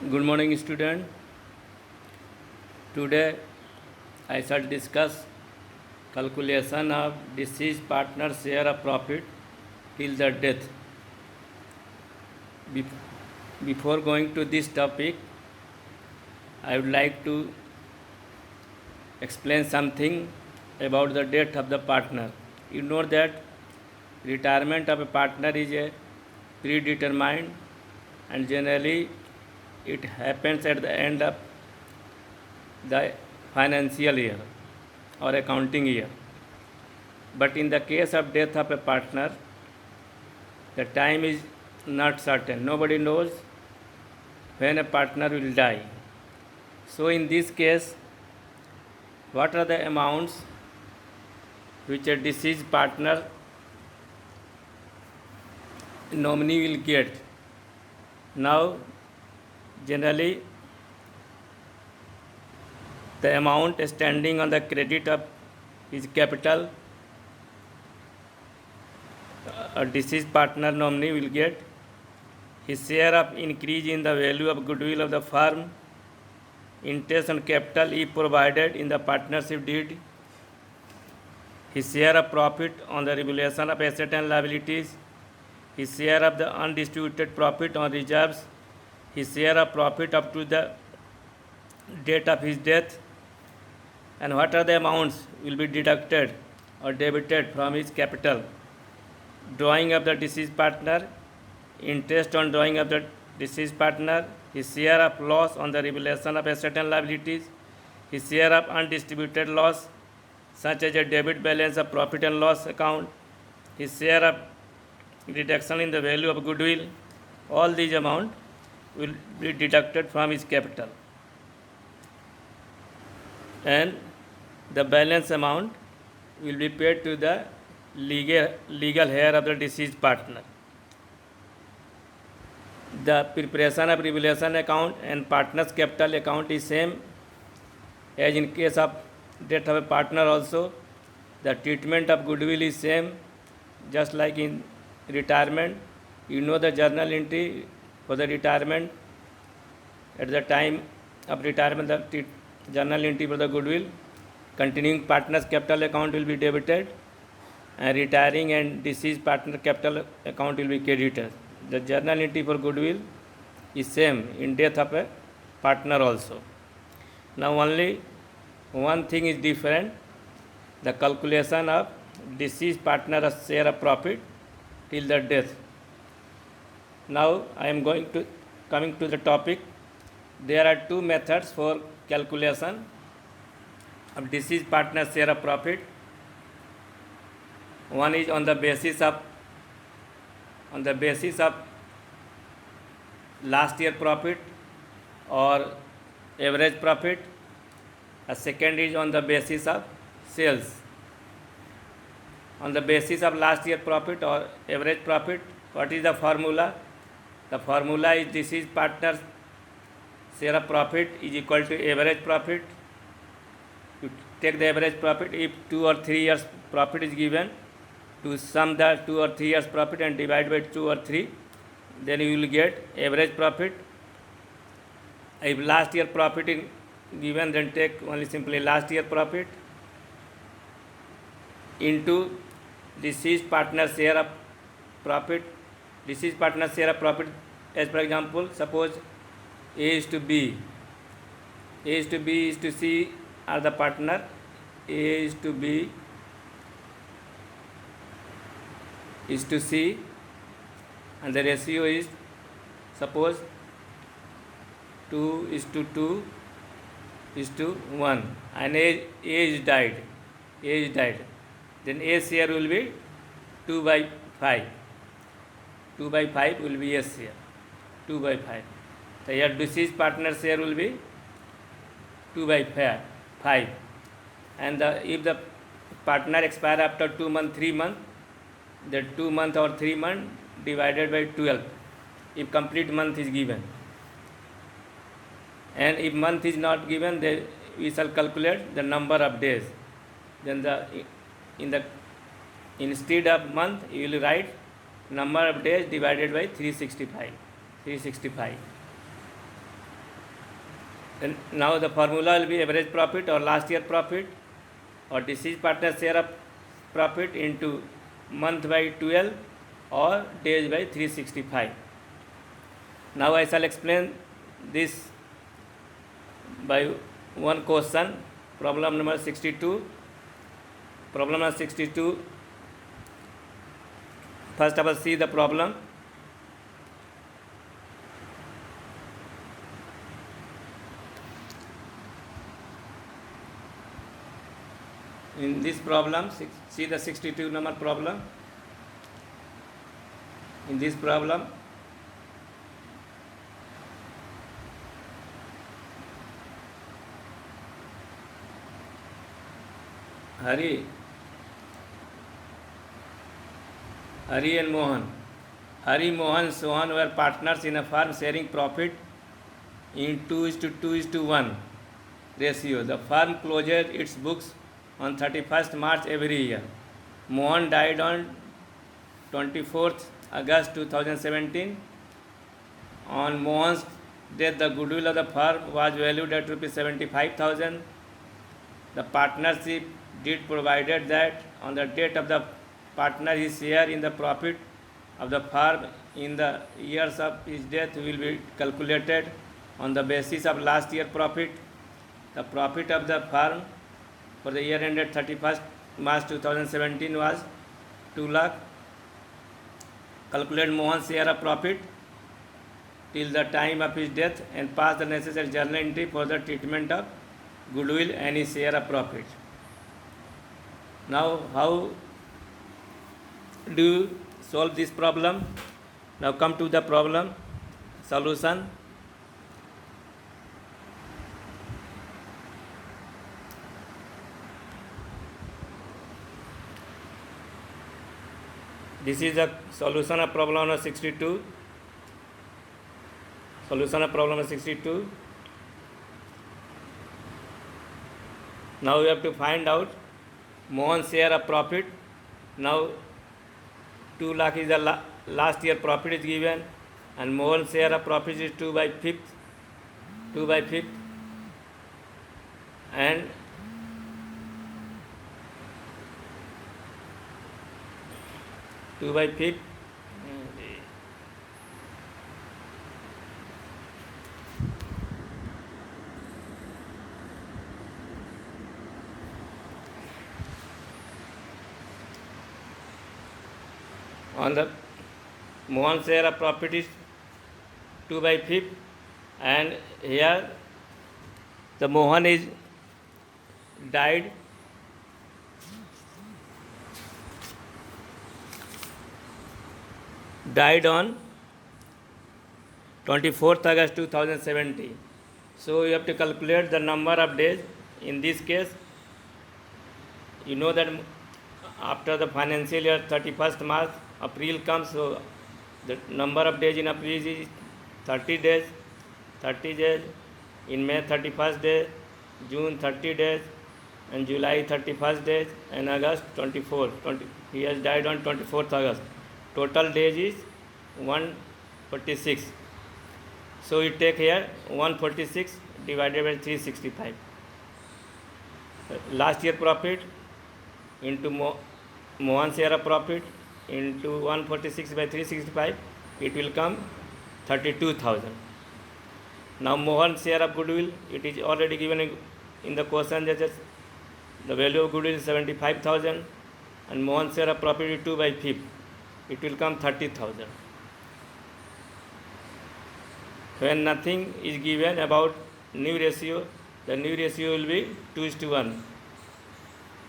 Good morning, student. Today I shall discuss calculation of deceased partner share of profit till the death. Before going to this topic, I would like to explain something about the death of the partner. You know that retirement of a partner is a predetermined, and generally it happens at the end of the financial year or accounting year. But in the case of death of a partner, the time is not certain. Nobody knows when a partner will die. So in this case, what are the amounts which a deceased partner nominee will get? Now, generally, the amount standing on the credit of his capital, a deceased partner nominee will get his share of increase in the value of goodwill of the firm, interest on capital if provided in the partnership deed, his share of profit on the revaluation of assets and liabilities, his share of the undistributed profit on reserves, his share of profit up to the date of his death, and what are the amounts will be deducted or debited from his capital, drawing of the deceased partner, interest on drawing of the deceased partner, his share of loss on the revaluation of assets and liabilities, his share of undistributed loss such as a debit balance of profit and loss account, his share of reduction in the value of goodwill. All these amount will be deducted from his capital, and the balance amount will be paid to the legal heir of the deceased partner. The preparation of revaluation account and partner's capital account is same as in case of death of a partner also. The treatment of goodwill is same, just like in retirement. You know the journal entry for the retirement. At the time of retirement, the journal entry for the goodwill, continuing partner's capital account will be debited, and retiring and deceased partner capital account will be credited. The journal entry for goodwill is same in death of a partner also. Now only one thing is different: the calculation of deceased partner's share of profit till the death. Now I am coming to the topic. There are two methods for calculation of deceased partner's share of profit. One is on the basis of last year profit or average profit. A second is on the basis of sales. On the basis of last year profit or average profit, what is the formula? The formula is deceased partner's share of profit is equal to average profit. You take the average profit. If 2 or 3 years profit is given, to sum the 2 or 3 years profit and divide by 2 or 3, then you will get average profit. If last year profit is given, then take only simply last year profit into deceased partner share of profit. Deceased partner share of profit, as for example, suppose A is to B. A is to B is to C are the partner. A is to B is to C, and the ratio is, suppose, 2 is to 2 is to 1, and A is died. Then A share will be 2 by 5. 2 by 5 will be A share. 2 by 5. So here deceased partner share will be 2 by 5. And if the partner expire after 2 months, 3 months, the 2 month or 3 month divided by 12 if complete month is given. And if month is not given, then we shall calculate the number of days. Then instead of month, you will write number of days divided by 365. And now the formula will be average profit or last year profit or deceased partner share of profit into month by 12 or days by 365. Now I shall explain this by one question. Problem number 62. Problem number 62. First of all, see the problem. In this problem, see the 62 number problem. In this problem, Hari and Mohan. Hari, Mohan, Sohan were partners in a firm sharing profit in 2:2:1 ratio. The firm closes its books on 31st March every year. Mohan died on 24th August 2017. On Mohan's death, the goodwill of the firm was valued at Rs 75,000. The partnership deed provided that on the date of the partner, his share in the profit of the firm in the years of his death will be calculated on the basis of last year profit. The profit of the firm for the year ended 31st March 2017 was 2 lakh. Calculate Mohan's share of profit till the time of his death and pass the necessary journal entry for the treatment of goodwill and his share of profit. Now, how do you solve this problem? Now come to the problem solution. This is the solution of problem number 62. Solution of problem number 62. Now we have to find out Mohan's share of profit. Now 2 lakh is the last year profit is given, and Mohan's share of profit is 2 by 5th, and two by fifth. On the Mohan share of profit is 2 by 5, and here the Mohan is died on 24th August 2017. So you have to calculate the number of days. In this case, you know that after the financial year 31st March, April comes, so the number of days in April is 30 days, in May 31st day, June 30 days, and July 31st days, and August 24. He has died on 24th August. Total days is 146. So you take here 146 divided by 365. Last year profit into Mohan share of profit into 146 by 365, it will come 32,000. Now Mohan share of goodwill, it is already given in the question that the value of goodwill is 75,000, and Mohan share of profit is 2 by 5. It will come 30,000. When nothing is given about new ratio, the new ratio will be 2:1,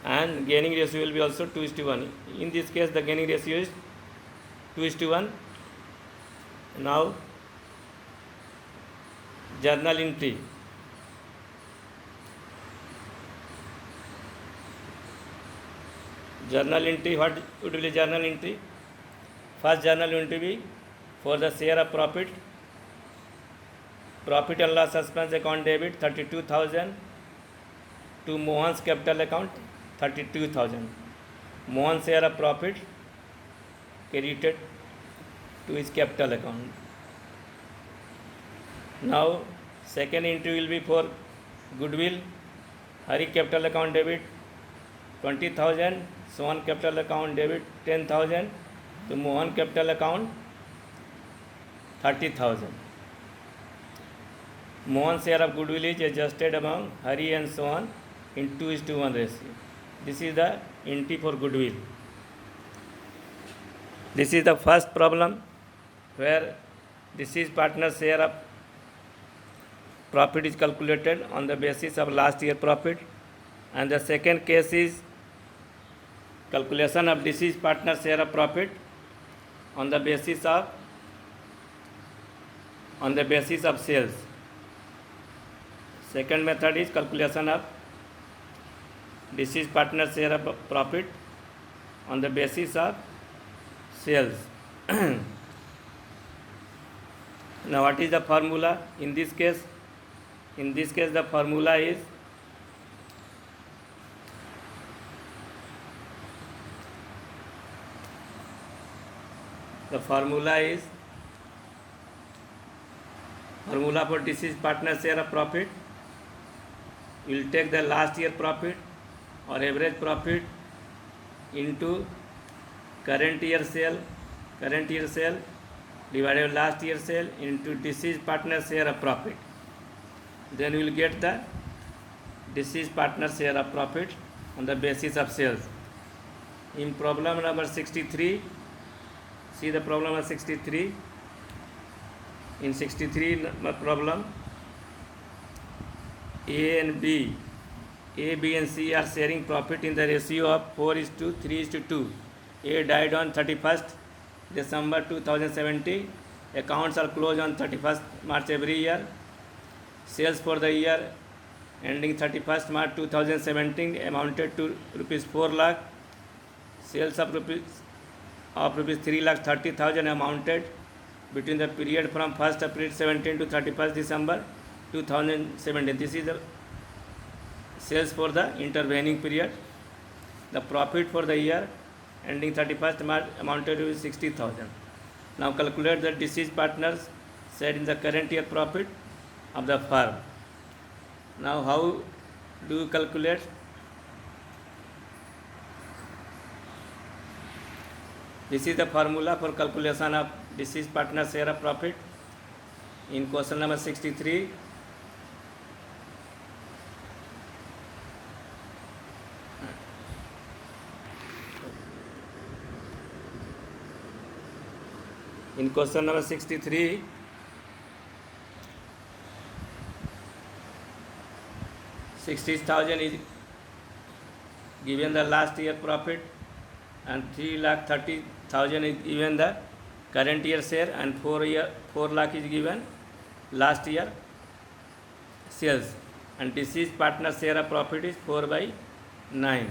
and gaining ratio will be also 2:1. In this case, the gaining ratio is 2:1. Now, journal entry. Journal entry, what would be journal entry? First journal entry be for the share of profit and loss expense account debit 32,000 to Mohan's capital account 32,000. Mohan share of profit credited to his capital account. Now Second entry will be for goodwill. Hari capital account debit 20,000, Sohan capital account debit 10,000, to Mohan capital account 30,000. Mohan share of goodwill is adjusted among Hari and Sohan in 2:1 ratio. This is the entry for goodwill. This is the first problem where this is partner share of profit is calculated on the basis of last year profit, and the second case is calculation of deceased partner share of profit on the basis of sales. Second method is calculation of deceased partner share of profit on the basis of sales. Now what is the formula in this case? In this case the formula is formula for deceased partner share of profit. We will take the last year profit or average profit into current year sale divided by last year sale into deceased partner share of profit. Then we will get the deceased partner share of profit on the basis of sales. In problem number 63, see the problem number 63. In 63 problem, A, B and C are sharing profit in the ratio of 4:3:2. A died on 31st December 2017. Accounts are closed on 31st March every year. Sales for the year ending 31st March 2017 amounted to rupees 4 lakh. Sales of rupees 3,30,000 amounted between the period from 1st April 17 to 31st December 2017. This is the sales for the intervening period. The profit for the year ending 31st March amounted to 60,000. Now calculate the deceased partners share in the current year profit of the firm. Now how do you calculate? This is the formula for calculation of deceased partner share of profit in question number 63. In question number 63, $60,000 is given the last year profit, and 3,30,000 is given the current year share, and 4 lakh is given last year sales, and deceased partner share of profit is 4/9.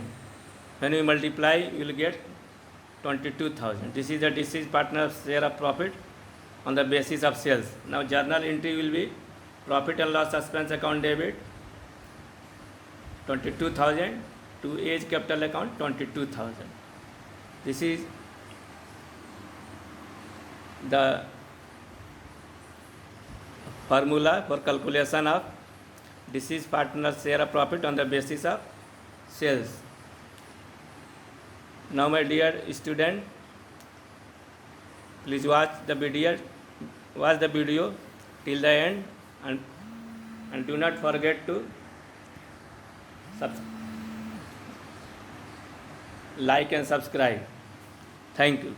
When we multiply, you will get 22,000. This is the deceased partner share of profit on the basis of sales. Now journal entry will be profit and loss expense account debit 22,000, to age capital account 22,000. This is the formula for calculation of deceased partner share of profit on the basis of sales. Now my dear student, please watch the video till the end, and do not forget to like and subscribe. Thank you.